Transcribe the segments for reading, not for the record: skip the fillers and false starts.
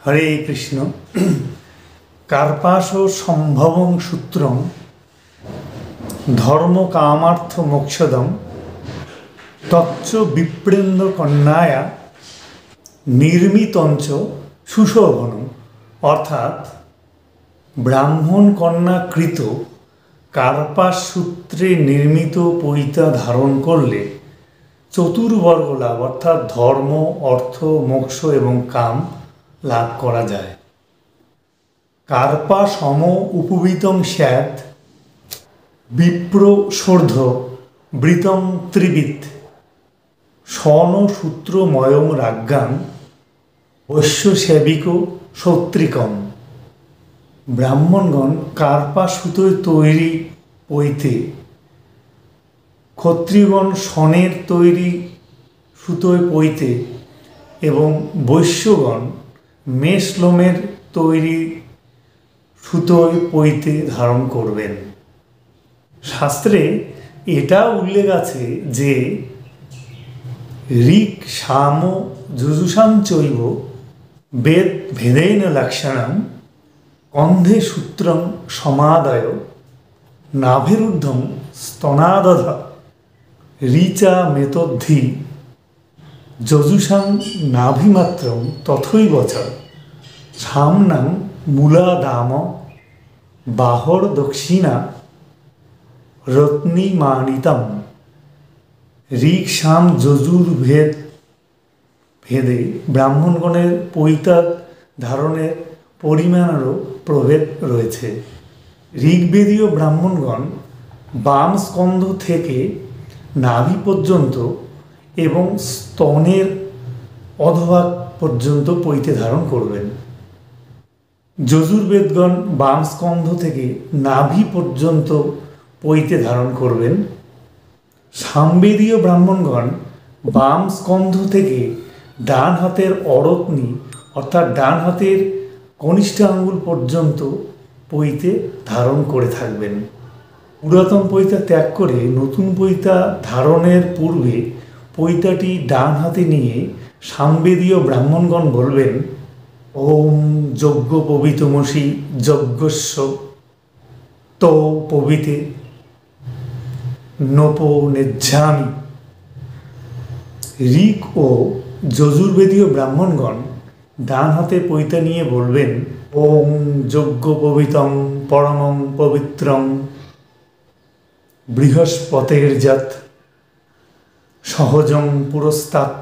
হরে কৃষ্ণ। কার্পাস সম্ভবং সূত্রং ধর্ম কামার্থ মোক্ষদম তচ্চ বিপ্রেন্দ্র কন্যায়া নির্মিতঞ্চ সুশোভনম। অর্থাৎ ব্রাহ্মণ কন্যাকৃত কার্পাস সূত্রে নির্মিত পৈতা ধারণ করলে চতুর্বর্গ লাভ অর্থাৎ ধর্ম, অর্থ, মোক্ষ এবং কাম লাভ করা যায়। কার্পা সম উপবীতং স্যাৎ বিপ্র সর্ধ বৃতং ত্রিবিত স্বন সূত্রময়ং রাজ্ঞাং বৈশ্য সেবিক সৌত্রিকম। ব্রাহ্মণগণ কার্পা সুতোয় তৈরি পৈতে, ক্ষত্রিয়গণ শনের তৈরি সুতোয় পৈতে এবং বৈশ্যগণ মেষলোমের তৈরি সুতোয় পৈতে ধারণ করবেন। শাস্ত্রে এটা উল্লেখ আছে যে ঋক সাম যজুষাং চৈব বেদ ভেদেন লক্ষণং কন্ধে সূত্রং সমাদায় নাভিরুদ্ধং স্তনাদধ ঋচা মেতদ্ধি যজুষাং নাভিমাত্রং তথৈব চ সাম্নাং মূলাদাম বাহর দক্ষিণা রত্নিমানিতম। ঋক সাম যজুর ভেদে ব্রাহ্মণগণের পৈতা ধারণের পরিমাণেরও প্রভেদ রয়েছে। ঋগ্বেদীয় ব্রাহ্মণগণ বাম স্কন্ধ থেকে নাভি পর্যন্ত এবং স্তনের অধভাগ পর্যন্ত পৈতে ধারণ করবেন। যজুর্বেদগণ বাম স্কন্ধ থেকে নাভি পর্যন্ত পৈতে ধারণ করবেন। সামবেদীয় ব্রাহ্মণগণ বাম স্কন্ধ থেকে ডান হাতের অরত্নি অর্থাৎ ডান হাতের কনিষ্ঠ আঙ্গুল পর্যন্ত পৈতে ধারণ করে থাকবেন। পুরাতন পৈতা ত্যাগ করে নতুন পৈতা ধারণের পূর্বে পৈতাটি ডান হাতে নিয়ে সামবেদীয় ব্রাহ্মণগণ বলবেন, ওম যজ্ঞ পবিতমসি যজ্ঞস্য তো পবিতে নোপো নেজ্ঝামি। ঋক ও যজুর্বেদীয় ব্রাহ্মণগণ ডান হাতে পৈতা নিয়ে বলবেন, ওম যজ্ঞ পবিতং পরমং পবিত্রং বৃহস্পতের জাত সহজং পুরস্তাৎ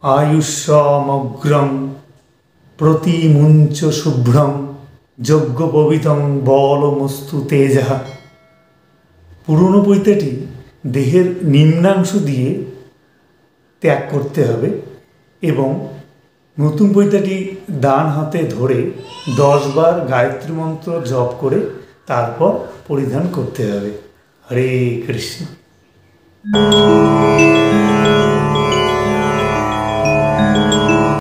আয়ুষ্যমগ্রং প্রতিমুঞ্চ শুভ্রং যজ্ঞ পবিতং বলমস্তু তেজা। পুরনো পৈতাটি দেহের নিম্নাংশ দিয়ে ত্যাগ করতে হবে এবং নতুন পৈতাটি ডান হাতে ধরে 10 বার গায়ত্রী মন্ত্র জপ করে তারপর পরিধান করতে হবে। হরে কৃষ্ণ।